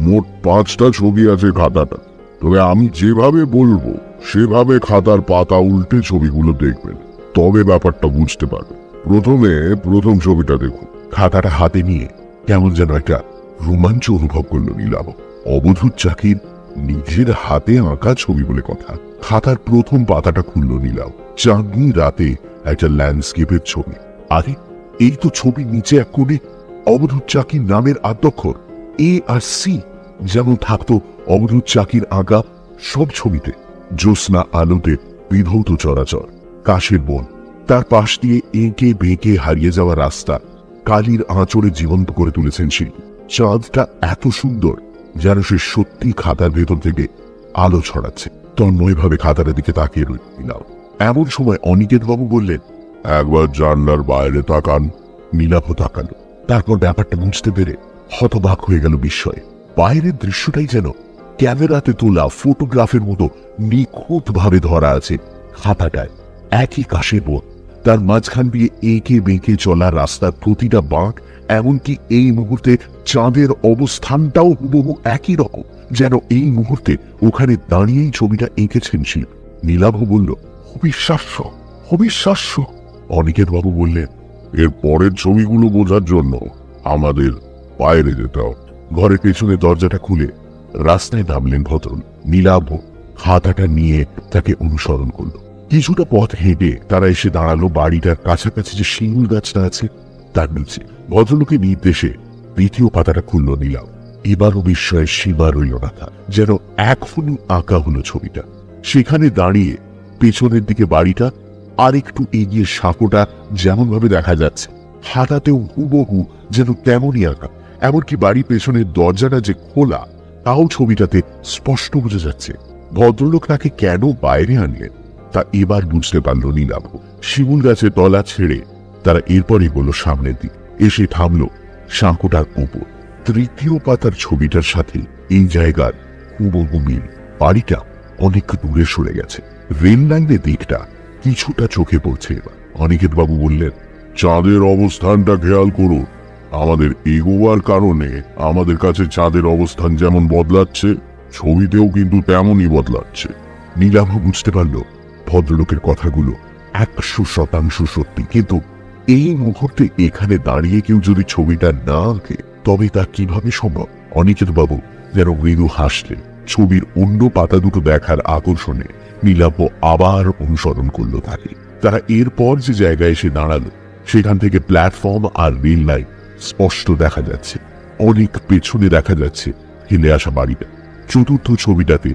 মোট 5টা ছবি আছে খাতাটা। তবে আমি যেভাবে বলবো সেভাবে খাতার পাতা উল্টে ছবিগুলো দেখবেন, তবে ব্যাপারটা বুঝতে পারবেন। প্রথমে প্রথম ছবিটা দেখুন। খাতাটা হাতে নিয়ে কেমন যেন একটা রোমাঞ্চ অনুভব করল নীলাভ। অবধূত চাকির নিজের হাতে আঁকা ছবি বলে কথা। খাতার প্রথম পাতাটা খুলল নীলাভ। চাঁদনি রাতে একটা ল্যান্ডস্কেপের ছবি। আরে এই তো ছবির নিচে এক কোণে অবধূত চাকির নামের আদ্যক্ষর এ আর সি, যেমন থাকতো অবধূত চাকির আঁকা সব ছবিতে। জ্যোৎস্না আলোতে বিধৌত চরাচর, কাশের বন, তার পাশ দিয়ে এঁকে বেঁকে হারিয়ে যাওয়া রাস্তা কালির আঁচড়ে জীবন্ত করে তুলেছেন শিল্পী। চাঁদটা এত সুন্দর যেন সে সত্যি খাতার ভেতর থেকে আলো ছড়াচ্ছে। তন্ময়ভাবে খাতার দিকে তাকিয়ে রইল। এমন সময় অনিকেত বাবু বললেন, একবার জানলার বাইরে তাকান। নীলাভ তাকালো। তারপর ব্যাপারটা বুঝতে পেরে হতবাক হয়ে গেল বিস্ময়ে। বাইরের দৃশ্যটাই যেন ক্যামেরাতে তোলা ফটোগ্রাফের মতো নিখুঁত ভাবে ধরা আছে খাতাটায়। একই কাশের বন, তার মাঝখান দিয়ে এঁকে বেঁকে চলা রাস্তার প্রতিটা বাঁক, এমনকি এই মুহূর্তে চাঁদের অবস্থানটাও হুবহু একই রকম, যেন এই মুহূর্তে ওখানে দাঁড়িয়েই ছবিটা এঁকেছেন শিল্পী। নীলাভ বলল, অবিশ্বাস্য, অবিশ্বাস্য। অনিকেত বাবু বললেন, এর পরের ছবিগুলো বোঝার জন্য আমাদের বাইরে যেতে হবে। ঘরের পেছনে দরজাটা খুলে রাস্তায় নামলেন ভদ্রলোক। নীলাভ খাতাটা নিয়ে তাকে অনুসরণ করলো। কিছুটা পথ হেঁটে তারা এসে দাঁড়ালো বাড়িটার কাছাকাছি যে শিমুল গাছটা আছে তার নিচে। ভদ্রলোকের নির্দেশে দ্বিতীয় পাতাটা খুলল নীলাভ। এবারও বিস্ময়ের সীমা রইল না তার, যেন এখনই আঁকা হলো ছবিটা। সেখানে দাঁড়িয়ে পেছনের দিকে বাড়িটা, আর একটু এগিয়ে সাঁকোটা যেমন ভাবে দেখা যাচ্ছে, হাতাতেও হুবহু যেন তেমনই আঁকা। এমনকি বাড়ির পেছনের দরজাটা যে খোলা তাও ছবিটাতে স্পষ্ট বোঝা যাচ্ছে। ভদ্রলোক তাকে কেন বাইরে আনলেন তা এবার বুঝতে পারল নীলাভ। শিমুল গাছের তলা ছেড়ে তারা এরপরই গেল সামনের দিক। এসে থামল সাঁকোটার উপর। তৃতীয় পাতার ছবিটার সাথে এই জায়গার হুবহু মিল। বাড়িটা অনেক দূরে সরে গেছে। রেল লাইনের দিকটা কিছুটা চোখে পড়ছে এবার। অনিকেত বাবু বললেন, চাঁদের অবস্থানটা খেয়াল করুন। আমাদের এগোবার কারণে আমাদের কাছে চাঁদের অবস্থান যেমন বদলাচ্ছে, ছবিতেও কিন্তু তেমনই বদলাচ্ছে। নীলাভ বুঝতে পারল ভদ্রলোকের কথাগুলো 100% সত্যি। কিন্তু এই মুহূর্তে এখানে দাঁড়িয়ে কেউ যদি ছবিটা না আঁকে তবে তা কিভাবে সম্ভব? অনিকেত বাবু যেন মৃদু হাসলেন। ছবির অন্য পাতা দুটো দেখার আকর্ষণে নীলাভ আবার অনুসরণ করলো তাকে। তারা এরপর যে জায়গায় এসে দাঁড়ালো সেখান থেকে প্ল্যাটফর্ম আর রেল লাইন স্পষ্ট দেখা যাচ্ছে। অনেক পেছনে দেখা যাচ্ছে হেলে আসা বাড়িটা। চতুর্থ ছবিটাতে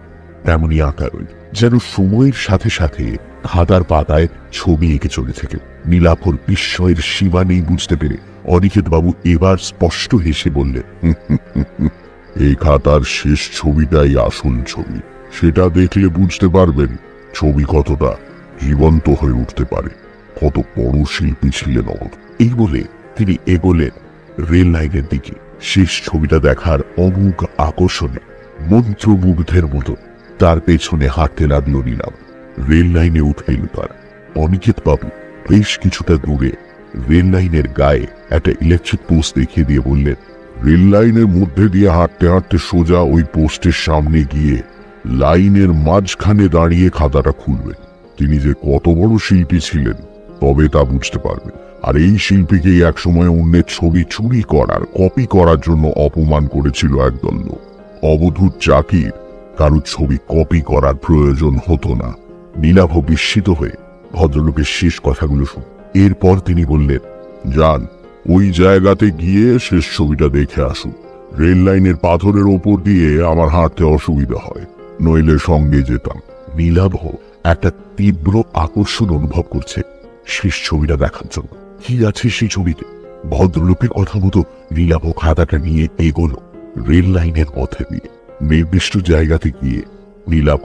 তেমনই আঁকা রইল, যেন সময়ের সাথে সাথে খাতার পাতায় ছবি এঁকে চলে থেকে। নীলাভর বিস্ময়ের সীমা নেই বুঝতে পেরে অনিকেত বাবু এবার স্পষ্ট হেসে বললেন, এই খাতার শেষ ছবিটাই আসল ছবি। সেটা দেখলে বুঝতে পারবেন ছবি কতটা জীবন্ত হয়ে উঠতে পারে, কত বড় শিল্পী ছিলেন অমর। এই বলে তিনি এগোলেন রেল লাইনের দিকে। শেষ ছবিটা দেখার অমুক আকর্ষণে মন্ত্রমুগ্ধের মতো তার পেছনে হাঁটতে লাগলো নীলাভ। রেল লাইনে উঠে এল তারা। অনিকেত বাবু বেশ কিছুটা দূরে রেল লাইনের গায়ে একটা ইলেকট্রিক পোস্ট দেখিয়ে দিয়ে বললেন, রেল লাইনের মধ্যে দিয়ে হাঁটতে হাঁটতে সোজা ওই পোস্টের সামনে গিয়ে লাইনের মাঝখানে দাঁড়িয়ে খাতাটা খুলবেন। তিনি যে কত বড় শিল্পী ছিলেন তবে তা বুঝতে পারবেন। আর এই শিল্পীকেই একসময় অন্যের ছবি চুরি করার, কপি করার জন্য অপমান করেছিল একদল লোক। অবধূত চাকির কারোর ছবি কপি করার প্রয়োজন হতো না। নীলাভ বিস্মিত হয়ে ভদ্রলোকের শেষ কথাগুলো শুন। এরপর তিনি বললেন, যান, ওই জায়গাতে গিয়ে শেষ ছবিটা দেখে আসুন। রেল লাইনের পাথরের ওপর দিয়ে আমার হাঁটতে অসুবিধা হয়, নইলে সঙ্গে যেতাম। নীলাভ একটা তীব্র আকর্ষণ অনুভব করছে শেষ ছবিটা দেখার জন্য। কি আছে সেই ছবিতে? ভদ্রলোকের কথা মতো নীলাভ খাতাটা নিয়ে এগোলো রেল লাইনের মধ্যে দিয়ে। নির্দিষ্ট জায়গাতে গিয়ে নীলাভ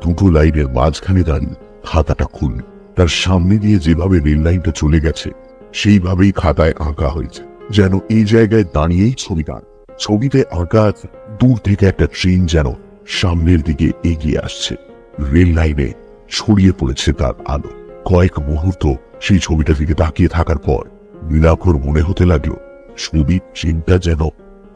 দুটো লাইনের মাঝখানে দাঁড়িয়ে খাতাটা খুলল। তার সামনে দিয়ে যেভাবে রেল লাইনটা চলে গেছে সেইভাবেই খাতায় আঁকা হয়েছে, যেন এই জায়গায় দাঁড়িয়েই ছবিটা। ছবিতে আঁকা দূর থেকে একটা ট্রেন যেন সামনের দিকে এগিয়ে আসছে। রেল লাইনে ছড়িয়ে পড়েছে তার আলো। কয়েক মুহূর্ত সেই ছবিটা দিকে তাকিয়ে থাকার পর নীলাভর মনে হতে লাগলো ছবির ট্রেনটা যেন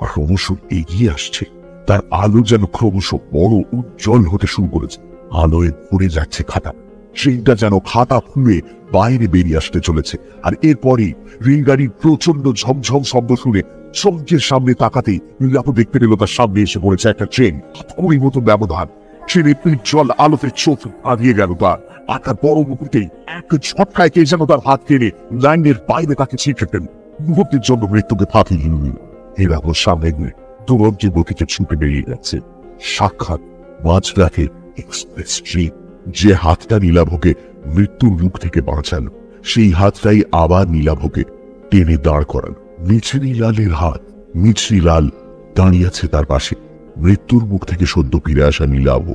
ক্রমশ এগিয়ে আসছে। তার আলো যেন ক্রমশ বড় উজ্জ্বল হতে শুরু করেছে। আলোয় ভরে যাচ্ছে খাতা। ট্রেনটা যেন খাতা ফুঁড়ে বাইরে বেরিয়ে আসতে চলেছে। আর এরপরই রেলগাড়ির প্রচন্ড ঝমঝম শব্দ শুনে চমকের সামনে তাকাতেই নীলাভ দেখতে পেল তার সামনে এসে পড়েছে একটা ট্রেন। হাতকড়ির মতো ব্যবধান। ট্রেনের উজ্জ্বল আলোতে চোখ হারিয়ে গেল তার। আর তার বড় মুহূর্তেই এক ঝটকায় কে যেন তার হাত টেনে লাইনের বাইরে তাকে ছিটকে ফেলল। মুহূর্তের জন্য মৃত্যুকে ফাঁকি দিল নীলাভ। সামনে গিয়ে দুরন্ত গতিতে ছুটে বেরিয়ে যাচ্ছে সাক্ষাৎ মাঝরাতের এক্সপ্রেস ট্রেন। যে হাতটা নীলাভকে মৃত্যুর মুখ থেকে বাঁচালো সেই হাতটাই আবার নীলাভকে টেনে দাঁড় করালো। মিছরি লালের হাত। মিছরি লাল দাঁড়িয়ে আছে তার পাশে। মৃত্যুর মুখ থেকে সদ্য ফিরে আসা নীলাভ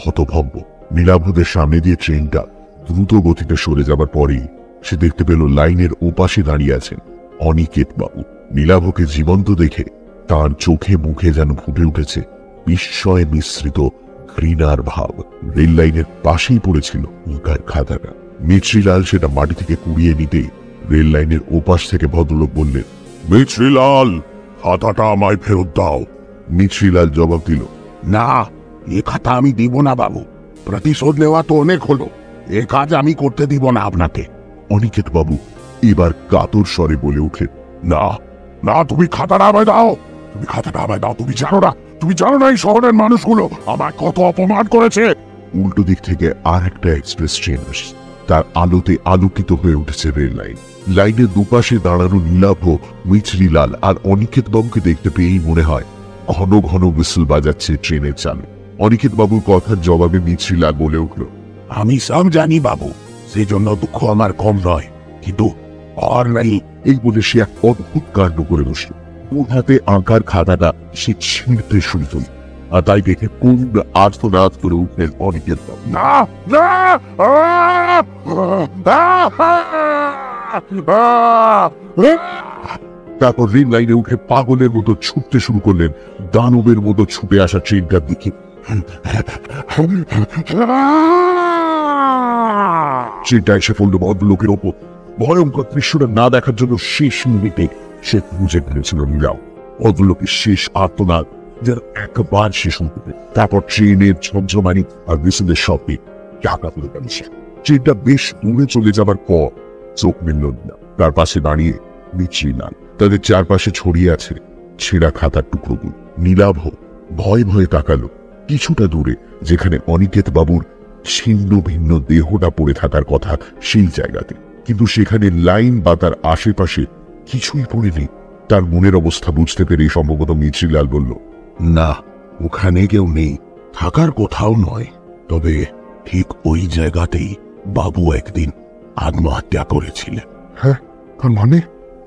হতভম্ব। নীলাভদের সামনে দিয়ে ট্রেনটা দ্রুত গতিতে সরে যাবার পরেই সে দেখতে পেল লাইনের ওপাশে দাঁড়িয়ে আছেন অনিকেত বাবু। নীলাভকে জীবন্ত দেখে তার চোখে মুখে যেন ফুটে উঠেছে বিস্ময় মিশ্রিত ঘৃণার ভাব। রেল লাইনের পাশেই পড়েছিল উল্কার খাতাটা। মিছরিলাল সেটা মাটি থেকে কুড়িয়ে নিতে রেল লাইনের ওপাশ থেকে ভদ্রলোক বললেন, মিছরিলাল, খাতাটা আমায় ফেরত দাও। মিছরিলাল জবাব দিল, না, এ খাতা আমি দিব না বাবু। প্রতিশোধ নেওয়া তো অনেক হলো, এ কাজ আমি করতে দিব না আপনাকে। অনিকেত বাবু এবার কাতর স্বরে বলে উঠলেন, না না, তুমি খাতাটা আমায় দাও, তুমি খাতাটা আমায় দাও। তুমি জানো না এই শহরের মানুষগুলো আমায় কত অপমান করেছে। উল্টো দিক থেকে আর একটা এক্সপ্রেস ট্রেন আসছে। তার আলোতে আলোকিত হয়ে উঠেছে রেল লাইন। লাইনের দুপাশে দাঁড়ানো নীলাভ, মিছরিলাল আর অনিকেত বাবুকে দেখতে পেয়েই মনে হয় ঘন ঘন হুইসল বাজাচ্ছে ট্রেনের চালু। অনিকেত বাবুর কথার জবাবে মিছরিলাল বলে উঠল, আমি সব জানি বাবু, সেজন্য দুঃখ আমার কম নয়, কিন্তু আর নাই। এই বলে সে এক অদ্ভুত কাণ্ড করে বসল। ওর হাতে আঁকার খাতাটা সে ছিঁড়তে শুরু করল, আর তাই দেখে কোন আর্তনাদ করে উঠলেন অনিকেত বাবু। না না, তারপর রেল লাইনে উঠে পাগলের মতো ছুটতে শুরু করলেন দানবের মতো ছুটে আসা ট্রেনটার দিকে। ট্রেনটা এসে পড়ল ভদ্রলোকের ওপর। ভয়ঙ্কর দৃশ্যটা না দেখার জন্য শেষ মিনিটে সে বুঝে ফেলেছিল নীলাও ভদ্রলোকের শেষ আর্তনাদ যেন একবার শেষ হতে। তারপর ট্রেনের ঝমঝমানি আর হুইসেলের শব্দে টাকা পড়ে গেল। ট্রেনটা বেশ দূরে চলে যাবার পর চোখ মিলল না। তার পাশে দাঁড়িয়ে মিছরিলাল। তাদের চারপাশে ছড়িয়ে আছে ছেঁড়া খাতার টুকরোগুলো। নীলাভ ভয়ে ভয়ে তাকালো কিছুটা দূরে, যেখানে অনিকেত বাবুর ছিন্ন ভিন্ন দেহটা পড়ে থাকার কথা সেই জায়গাতে, কিন্তু সেখানে লাইন বা তার আশেপাশে কিছুই পড়েনি। তার মনের অবস্থা বুঝতে পেরে সম্ভবত মিছরিলাল বলল, না, ওখানে কেউ নেই, থাকার কোথাও নয়। তবে ঠিক ওই জায়গাতেই বাবু একদিন আত্মহত্যা করেছিলেন। হ্যাঁ,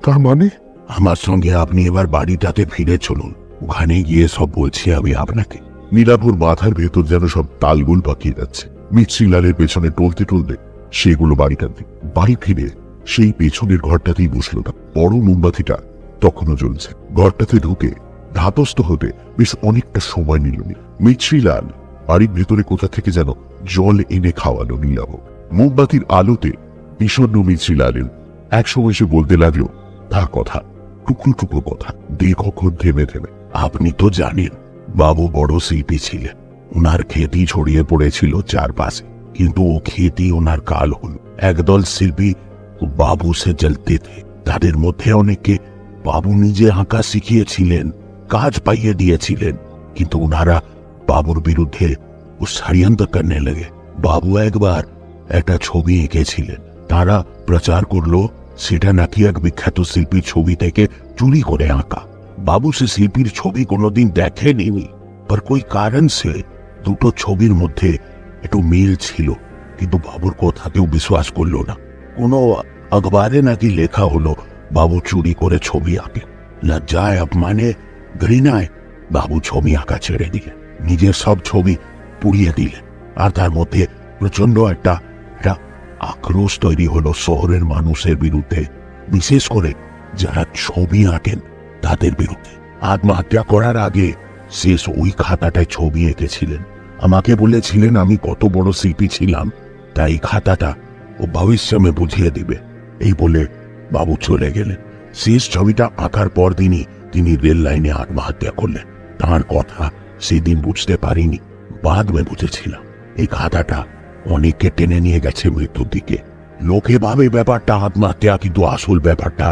তার মানে আমার সঙ্গে আপনি এবার বাড়িটাতে ফিরে চলুন, ওখানে গিয়ে সব বলছি আমি আপনাকে। নীলাভর মাথার ভেতর যেন সব তালগোল পাকিয়ে যাচ্ছে। মিছরিলালের পেছনে টলতে টলতে সেগুলো বাড়িটাতে। বাড়ি ফিরে সেই পেছনের ঘরটাতেই বসল না। বড় মোমবাতিটা তখনও জ্বলছে। ঘরটাতে ঢুকে ধাতস্থ হতে বেশ অনেকটা সময় নিল। মিছরিলাল বাড়ির ভেতরে কোথা থেকে যেন জল এনে খাওয়ালো নীলাভ। মোমবাতির আলোতে বিষণ্ণ মিছরিলালের একসময় সে বলতে লাগলো তা কথা, টুকরো টুকরো কথা, দীর্ঘক্ষণ থেমে থেমে। আপনি তো জানেন বাবু বড় শিল্পী ছিলেন, ওনার খ্যাতি ছড়িয়ে পড়েছিল চারপাশে, কিন্তু ও খ্যাতি ওনার কাল হল। একদল শিল্পী বাবু সে জ্বলতে থে, তাদের মধ্যে অনেকে বাবু নিজে আঁকা শিখিয়েছিলেন, কাজ পাইয়ে দিয়েছিলেন, কিন্তু ওনারা বাবুর বিরুদ্ধে ও ষড়যন্ত্র করতে লেগে। বাবু একবার একটা ছবি এঁকেছিলেন, তারা প্রচার করলো সেটা নাকি এক বিখ্যাত শিল্পীর ছবি থেকে চুরি করে আঁকা। বাবু সে শিল্পীর ছবি কোনোদিন দেখেনি, पर कोई कारण से দুটো ছবির মধ্যে একটু মিল ছিল, কিন্তু বাবুর কথা কেউ বিশ্বাস করলো না। কোনো अखबारे নাকি লেখা হলো বাবু চুরি করে ছবি আঁকে। লজ্জায়, অপমানে, ঘৃণায় বাবু ছবি আঁকা ছেড়ে দিলেন, নিজের সব ছবি পুড়িয়ে দিলেন। আর তার মধ্যে প্রচন্ড একটা আক্রোশ তৈরি হলো শহরের মানুষের বিরুদ্ধে, বিশেষ করে যারা ছবি আঁকেন তাদের বিরুদ্ধে। আত্মহত্যা করার আগে শেষ ওই খাতাটায় ছবি এঁকেছিলেন। আমাকে বলেছিলেন আমি কত বড় শিল্পী ছিলাম, তাই খাতাটা ও ভবিষ্যতে বুঝিয়ে দিবে। এই বলে বাবু চলে গেলেন। শেষ ছবিটা আঁকার পর দিনই তিনি রেল লাইনে আত্মহত্যা করলেন। তাঁর কথা সেদিন বুঝতে পারিনি, বাদ মে বুঝেছিলাম। এই খাতাটা অনেককে টেনে নিয়ে গেছে মৃত্যুর দিকে। লোকে ভাবে ব্যাপারটা আত্মহত্যা, কিন্তু আসল ব্যাপারটা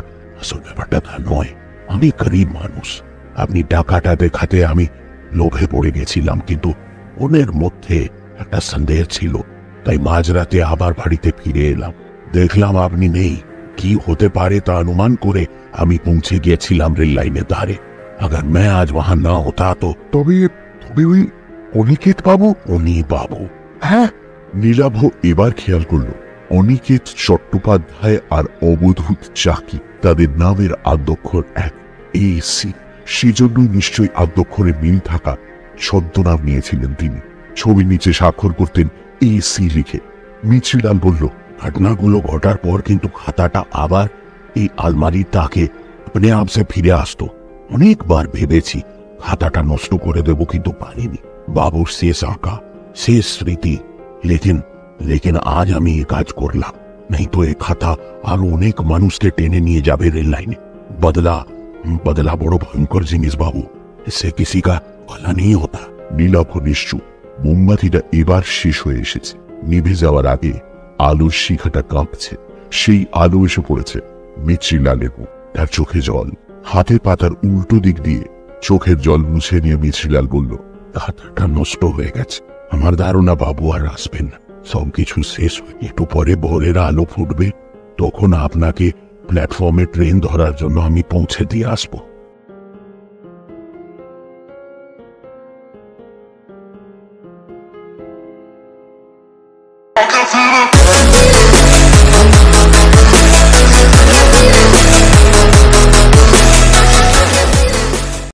তা নয়। আমি গরিব মানুষ, আপনি টাকাটা দেখাতে আমি লোভে পড়ে গেছিলাম, কিন্তু ওনের মধ্যে একটা সন্দেহ ছিল, তাই মাঝরাতে আবার বাড়িতে ফিরে এলাম। দেখলাম আপনি নেই। কি হতে পারে তা অনুমান করে আমি পৌঁছে গিয়েছিলাম রেল লাইনের ধারে। अगर मैं आज वहां ना होता तो তবে ওই অনিকেত বাবু। উনি বাবু। হ্যাঁ, নীলাভ এবার খেয়াল করল অনিকেত চট্টোপাধ্যায় আর অবধূত চাকি, তাদের নামের আদ্যক্ষর এক, এসি। সেজন্যই নিশ্চয়ই আদ্যক্ষরে মিল থাকা ছদ্মনাম নিয়েছিলেন তিনি। ছবির নিচে স্বাক্ষর করতেন এসি লিখে। মিছরিলাল বলল, ঘটনাগুলো ঘটার পর কিন্তু খাতাটা আবার এই আলমারির তাকে अपने आप से ফিরে আসতো। অনেকবার ভেবেছি খাতাটা নষ্ট করে দেব, কিন্তু পারিনি। বাবুর শেষ আঁকা, শেষ স্মৃতি, লেকিন लेकिन आज আমি এই কাজ করলাম, नहीं तो एक খাতা আরো অনেক মানুষকে টেনে নিয়ে যাবে রেল লাইনে। बदला बदला বড় ভয়ঙ্কর জিনিস বাবু, इससे किसी का भला नहीं होता। নীলাভ নিশ্চুপ। মোমবাতিটা এবার শেষ হয়ে এসেছে। নিভে যাওয়ার আগে আলোর শিখাটা কাঁপছে। সেই আলো এসে পড়েছে মিছরিলালের মুখ। তার চোখে জল। হাতের পাতার উল্টো দিক দিয়ে চোখের জল মুছে নিয়ে মিছরিলাল বলল, খাতাটা নষ্ট হয়ে গেছে। আমার ধারণা বাবু আর আসবেন না, সবকিছু শেষ হয়ে একটু পরে ভোরের আলো ফুটবে, তখন আপনাকে প্ল্যাটফর্মে ট্রেন ধরার জন্য আমি পৌঁছে দিয়ে আসবো।